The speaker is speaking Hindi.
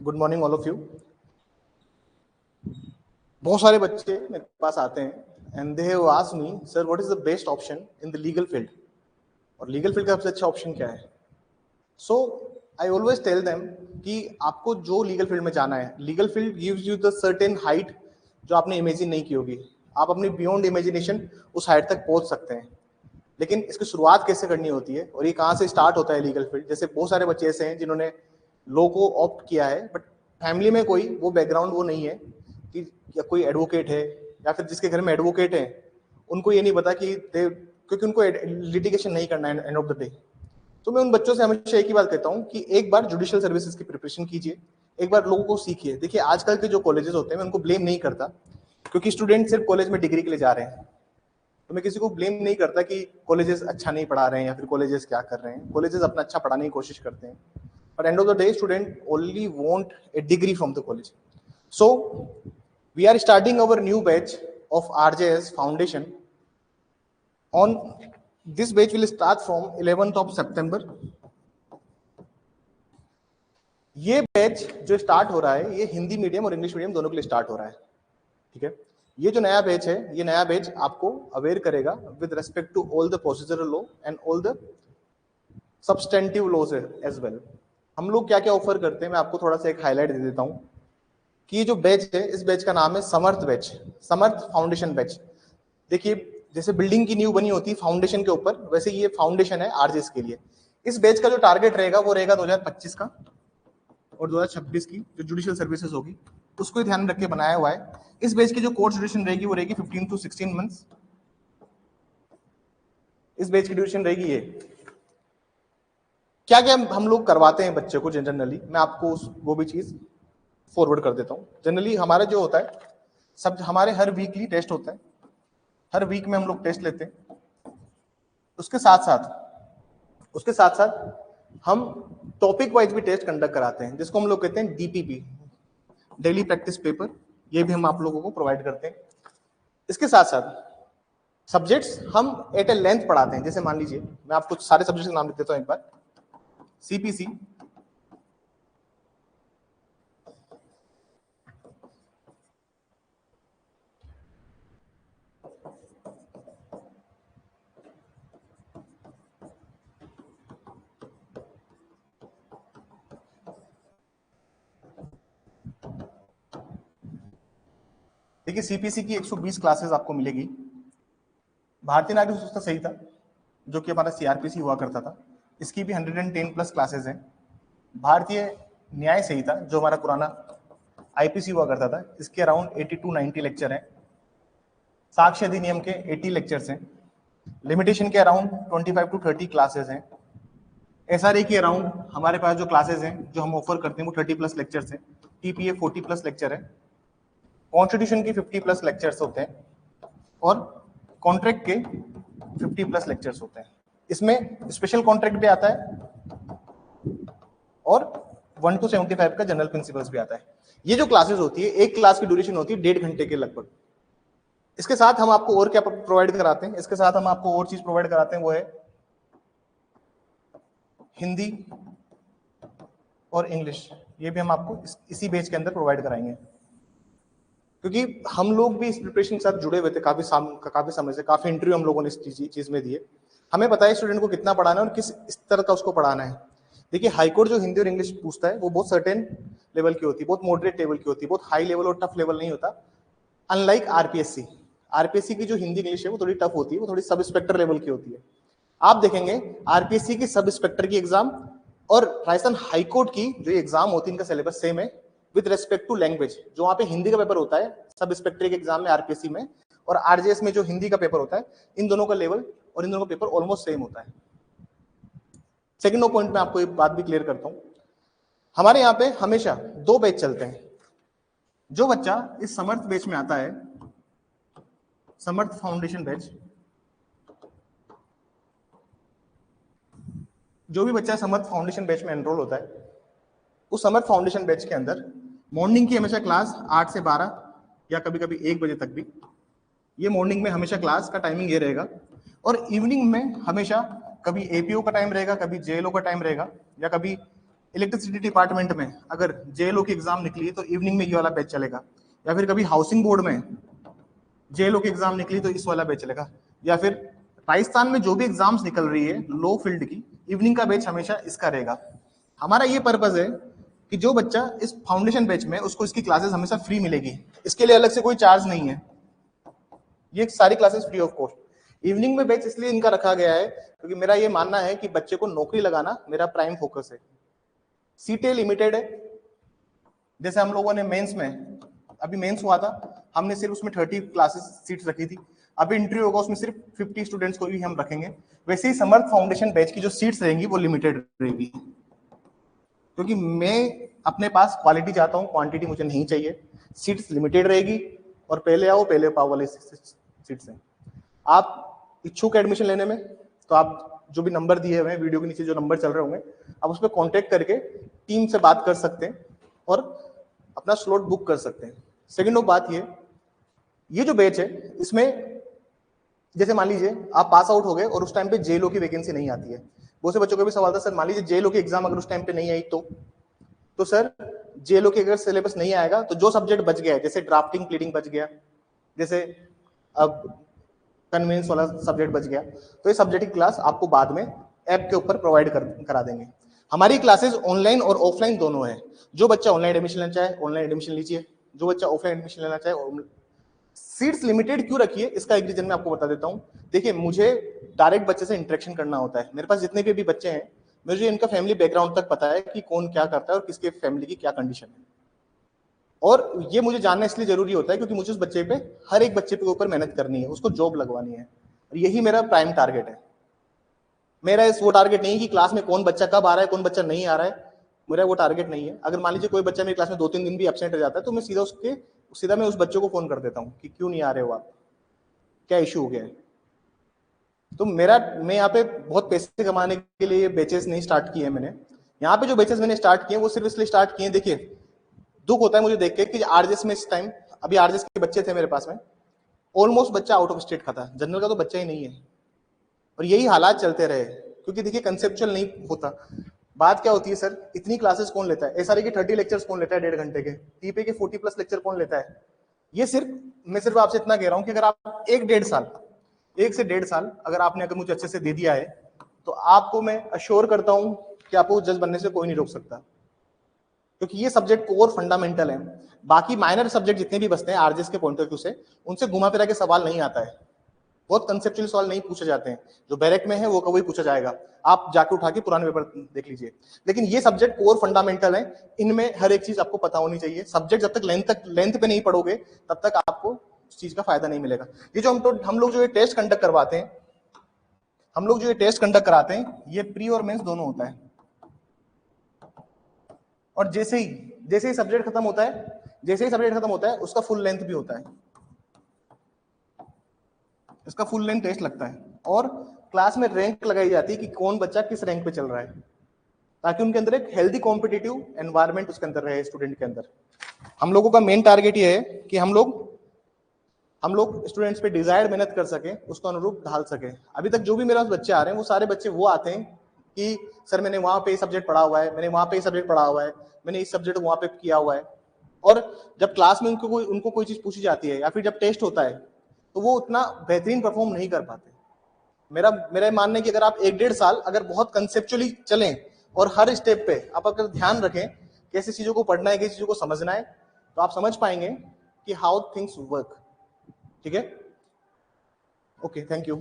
Good morning all of you. बहुत सारे बच्चे मेरे पास आते हैं and they have asked me, sir what is the best option in the legal field, और लीगल फील्ड का सबसे अच्छा ऑप्शन क्या है। सो आई ऑलवेज टेल देम कि आपको जो लीगल फील्ड में जाना है, legal field gives you the certain height जो आपने इमेजिन नहीं की होगी। आप अपनी बियॉन्ड इमेजिनेशन उस हाइट तक पहुंच सकते हैं, लेकिन इसकी शुरुआत कैसे करनी होती है और ये कहाँ से स्टार्ट होता है लीगल फील्ड। जैसे बहुत सारे बच्चे ऐसे हैं जिन्होंने लॉ को ऑप्ट किया है, बट फैमिली में कोई वो बैकग्राउंड वो नहीं है कि या कोई एडवोकेट है, या फिर जिसके घर में एडवोकेट है उनको ये नहीं पता कि क्योंकि उनको लिटिगेशन नहीं करना है एंड ऑफ द डे। तो मैं उन बच्चों से हमेशा एक ही बात कहता हूँ कि एक बार जुडिशियल सर्विसेज की प्रिपरेशन कीजिए, एक बार लोगों को सीखिए। देखिए आजकल के जो कॉलेजेस होते हैं, मैं उनको ब्लेम नहीं करता क्योंकि स्टूडेंट सिर्फ कॉलेज में डिग्री के लिए जा रहे हैं, तो मैं किसी को ब्लेम नहीं करता कि कॉलेजेस अच्छा नहीं पढ़ा रहे हैं या फिर कॉलेजेस क्या कर रहे हैं। कॉलेजेस अपना अच्छा पढ़ाने की कोशिश करते हैं, but end of the day student only want a degree from the college. So we are starting our new batch of RJS foundation on this batch will start from 11th of September। ये बैच जो स्टार्ट हो रहा है ये हिंदी मीडियम और इंग्लिश मीडियम दोनों के लिए स्टार्ट हो रहा है, ठीक है। ये जो नया बैच है, ये नया बैच आपको अवेयर करेगा with respect to all the procedural law and all the substantive laws as well. हम लोग क्या क्या ऑफर करते हैं, मैं आपको थोड़ा सा एक हाईलाइट दे देता हूँ कि ये जो बैच है, इस बैच का नाम है समर्थ बैच, समर्थ फाउंडेशन बैच। देखिए जैसे बिल्डिंग की नींव बनी होती है फाउंडेशन के ऊपर, वैसे ये फाउंडेशन है आरजेएस के लिए। इस बैच का जो टारगेट रहेगा वो रहेगा 2025 का और 2026 की जो जुडिशियल सर्विसेज होगी उसको ध्यान रख के बनाया हुआ है। इस बैच की जो कोर्स ड्यूरेशन रहेगी वो रहेगी 15 to 16 मंथ्स। इस बैच की ड्यूरेशन रहेगी ये। क्या क्या हम लोग करवाते हैं बच्चे को जनरली, मैं आपको वो भी चीज फॉरवर्ड कर देता हूँ। जनरली हमारा जो होता है सब, हमारे हर वीकली टेस्ट होता है, हर वीक में हम लोग टेस्ट लेते हैं। उसके साथ साथ हम टॉपिक वाइज भी टेस्ट कंडक्ट कराते हैं, जिसको हम लोग कहते हैं DPP, डेली प्रैक्टिस पेपर। ये भी हम आप लोगों को प्रोवाइड करते हैं। इसके साथ साथ सब्जेक्ट्स हम एट ए लेंथ पढ़ाते हैं। जैसे मान लीजिए मैं आपको सारे सब्जेक्ट्स के नाम लिख देता हूं एक बार। CPC, देखिए CPC की 120 क्लासेस आपको मिलेगी। भारतीय नागरिक संस्था सही था जो कि हमारा CRPC हुआ करता था, इसकी भी 110 प्लस क्लासेस हैं। भारतीय न्याय सही था जो हमारा पुराना IPC हुआ करता था, इसके अराउंड 80 to 90 लेक्चर हैं। साक्ष्य अधिनियम के 80 लेक्चर्स हैं। लिमिटेशन के अराउंड 25 to 30 क्लासेस हैं। SRA के अराउंड हमारे पास जो क्लासेस हैं जो हम ऑफर करते हैं वो 30 प्लस लेक्चर्स हैं। TPA 40 प्लस लेक्चर है। कॉन्स्टिट्यूशन की 50 प्लस लेक्चर्स होते हैं और कॉन्ट्रैक्ट के 50 प्लस लेक्चर्स होते हैं। इसमें स्पेशल कॉन्ट्रैक्ट भी आता है और 1 to 75 का जनरल प्रिंसिपल्स भी आता है। ये जो क्लासेस होती है, एक क्लास की ड्यूरेशन होती है 1.5 घंटे के लगभग। इसके साथ हम आपको और क्या प्रोवाइड कराते हैं, इसके साथ हम आपको और चीज प्रोवाइड कराते हैं, वो है हिंदी और इंग्लिश। ये भी हम आपको इसी बैच के अंदर प्रोवाइड कराएंगे, क्योंकि हम लोग भी इस प्रिपरेशन के साथ जुड़े हुए थे काफी समय से। काफी इंटरव्यू हम लोगों ने इस चीज में दिए। हमें पता है स्टूडेंट को कितना पढ़ाना है और किस स्तर का उसको पढ़ाना है। देखिए हाईकोर्ट जो हिंदी और इंग्लिश पूछता है वो बहुत सर्टेन लेवल की होती है, बहुत मॉडरेट लेवल की होती है, बहुत हाई लेवल और टफ लेवल नहीं होता। अनलाइक आरपीएससी की जो हिंदी इंग्लिश है वो थोड़ी टफ होती है, वो थोड़ी सब इंस्पेक्टर लेवल की होती है। आप देखेंगे आरपीएससी की सब इंस्पेक्टर की एग्जाम और राजस्थान हाईकोर्ट की जो एग्जाम होती है, इनका सिलेबस सेम है विद रेस्पेक्ट टू लैंग्वेज। जो वहां पे हिंदी का पेपर होता है सब इंस्पेक्टर के एग्जाम में आरपीएससी में, और आरजेएस में जो हिंदी का पेपर होता है, इन दोनों का लेवल और इन दोनों का पेपर ऑलमोस्ट सेम होता है। सेकंड पॉइंट में आपको एक बात भी क्लियर करता हूं, हमारे यहाँ पे हमेशा 2 बैच चलते हैं। जो बच्चा इस समर्थ बैच में आता है, समर्थ फाउंडेशन बैच, जो भी बच्चा समर्थ फाउंडेशन बैच में एनरोल होता है, उस समर्थ फाउंडेशन बैच के अंदर मॉर्निंग की हमेशा क्लास 8 से 12 या कभी कभी 1 बजे तक भी, ये मॉर्निंग में हमेशा क्लास का टाइमिंग ये रहेगा। और इवनिंग में हमेशा कभी एपीओ का टाइम रहेगा, कभी जेएलओ का टाइम रहेगा, या कभी इलेक्ट्रिसिटी डिपार्टमेंट में अगर जेएलओ की एग्जाम निकली है तो इवनिंग में ये वाला बैच चलेगा, या फिर कभी हाउसिंग बोर्ड में जेएलओ की एग्जाम निकली तो इस वाला बैच चलेगा, या फिर राजस्थान में जो भी एग्जाम्स निकल रही है लो फील्ड की, इवनिंग का बैच हमेशा इसका रहेगा। हमारा ये पर्पज है कि जो बच्चा इस फाउंडेशन बैच में, उसको इसकी क्लासेस हमेशा फ्री मिलेगी, इसके लिए अलग से कोई चार्ज नहीं है, ये सारी classes free of cost. Evening में बैच इसलिए इनका रखा गया है क्योंकि मेरा ये मानना है कि बच्चे को नौकरी लगाना मेरा प्राइम फोकस है। सीटें लिमिटेड है, जैसे हम लोगों ने मेंस में, अभी मेंस हुआ था, हमने सिर्फ उसमें 30 क्लासेस सीट्स रखी थी, अभी इंटरव्यू होगा उसमें सिर्फ 50 स्टूडेंट्स को ही हम रखेंगे। वैसे ही समर्थ फाउंडेशन बैच की जो सीट्स रहेंगी वो लिमिटेड रहेगी, क्योंकि मैं अपने पास क्वालिटी चाहता हूँ, क्वांटिटी मुझे नहीं चाहिए। सीट्स लिमिटेड रहेगी और पहले आओ पहले पाओ वाले सीट्स हैं। आप इच्छुक एडमिशन लेने में तो आप जो भी नंबर दिए हुए हैं वीडियो के नीचे, जो नंबर चल रहे होंगे, आप उस पर कॉन्टेक्ट करके टीम से बात कर सकते हैं और अपना स्लॉट बुक कर सकते हैं। सेकेंड ऑफ बात ये जो बैच है इसमें जैसे मान लीजिए आप पास आउट हो गए और उस टाइम पे जेएलओ की वैकेंसी नहीं आती है, बहुत से बच्चों का भी सवाल था सर मान लीजिए जेएलओ की एग्जाम अगर उस टाइम पे नहीं आई तो सर जेएलओ के अगर सिलेबस नहीं आएगा तो जो सब्जेक्ट बच गया है, जैसे ड्राफ्टिंग प्लीडिंग बच गया, जैसे अब कन्वेंस वाला सब्जेक्ट बच गया, तो ये सब्जेक्ट की क्लास आपको बाद में ऐप के ऊपर प्रोवाइड करा देंगे। हमारी क्लासेस ऑनलाइन और ऑफलाइन दोनों है। जो बच्चा ऑनलाइन एडमिशन लेना चाहे ऑनलाइन एडमिशन लीजिए, जो बच्चा ऑफलाइन एडमिशन लेना चाहे। सीट्स लिमिटेड क्यों रखी है इसका एक रीजन मैं आपको बता देता हूं। देखिए मुझे डायरेक्ट बच्चे से इंटरेक्शन करना होता है, मेरे पास जितने भी बच्चे हैं मुझे इनका फैमिली बैकग्राउंड तक पता है कि कौन क्या करता है और किसके फैमिली की क्या कंडीशन है, और ये मुझे जानना इसलिए जरूरी होता है क्योंकि मुझे उस बच्चे पे, हर एक बच्चे के ऊपर मेहनत करनी है, उसको जॉब लगवानी है, और यही मेरा प्राइम टारगेट है। मेरा इस वो टारगेट नहीं कि क्लास में कौन बच्चा कब आ रहा है कौन बच्चा नहीं आ रहा है, मेरा वो टारगेट नहीं है। अगर मान लीजिए कोई बच्चा मेरी क्लास में 2-3 दिन भी एब्सेंट रह जाता है तो मैं सीधा मैं उस बच्चे को फोन कर देता हूँ कि क्यों नहीं आ रहे हो आप, क्या इश्यू हो गया है। तो मैं यहाँ पे बहुत पैसे कमाने के लिए बेचेस नहीं स्टार्ट किए मैंने। यहाँ पे जो बेचेस मैंने स्टार्ट किए वो सिर्फ इसलिए स्टार्ट किए, देखिए दुख होता है मुझे देख के कि आरजेस में इस टाइम, अभी आरजेस के बच्चे थे मेरे पास में, ऑलमोस्ट बच्चा आउट ऑफ स्टेट का था, जनरल का तो बच्चा ही नहीं है, और यही हालात चलते रहे क्योंकि देखिए कंसेप्चुअल नहीं होता। बात क्या होती है सर, इतनी क्लासेस कौन लेता है, एसआरए के 30 लेक्चर्स कौन लेता है 1.5 घंटे के, टीपे के 40+ लेक्चर कौन लेता है। ये मैं सिर्फ आपसे इतना कह रहा हूं कि अगर आप 1 से 1.5 साल अगर मुझे अच्छे से दे दिया है तो आपको मैं अश्योर करता हूं कि आपको जज बनने से कोई नहीं रोक सकता, क्योंकि ये सब्जेक्ट कोर फंडामेंटल है। बाकी माइनर सब्जेक्ट जितने भी बसते हैं आरजेएस के पॉइंट ऑफ व्यू से, उनसे घुमा फिरा के सवाल नहीं आता है, बहुत कंसेप्चुअल सवाल नहीं पूछे जाते हैं, जो बैरेक में है वो कभी पूछा जाएगा, आप जाके उठा के पुराने पेपर देख लीजिए। लेकिन ये सब्जेक्ट कोर फंडामेंटल है, इनमें हर एक चीज आपको पता होनी चाहिए। सब्जेक्ट जब तक लेंथ पे नहीं पढ़ोगे तब तक आपको उस चीज का फायदा नहीं मिलेगा। ये जो हम लोग जो ये टेस्ट कंडक्ट करवाते हैं, हम लोग जो ये टेस्ट कंडक्ट कराते हैं ये प्री और मेंस दोनों होता है, और जैसे ही सब्जेक्ट खत्म होता है उसका फुल लेंथ भी होता है, इसका फुल लेंथ टेस्ट लगता है, और क्लास में रैंक लगाई जाती है कि कौन बच्चा किस रैंक पे चल रहा है, ताकि उनके अंदर एक हेल्दी कॉम्पिटिटिव एनवायरनमेंट उसके अंदर रहे स्टूडेंट के अंदर। हम लोगों का मेन टारगेट ये है कि हम लोग स्टूडेंट्स पे डिजायर्ड मेहनत कर सके, उसको अनुरूप ढाल सके। अभी तक जो भी मेरे पास बच्चे आ रहे हैं वो सारे बच्चे वो आते हैं कि सर मैंने वहां पे सब्जेक्ट पढ़ा हुआ है, मैंने वहां पे सब्जेक्ट पढ़ा हुआ है, मैंने इस सब्जेक्ट वहां पे किया हुआ है, और जब क्लास में उनको कोई चीज पूछी जाती है या फिर जब टेस्ट होता है तो वो उतना बेहतरीन परफॉर्म नहीं कर पाते। मेरा मानना है कि अगर आप 1-1.5 साल अगर बहुत कंसेप्चुअली चलें और हर स्टेप पे आप अगर ध्यान रखें कैसी चीजों को पढ़ना है, कैसी चीजों को समझना है, तो आप समझ पाएंगे कि हाउ थिंग्स वर्क। ठीक है, ओके, थैंक यू।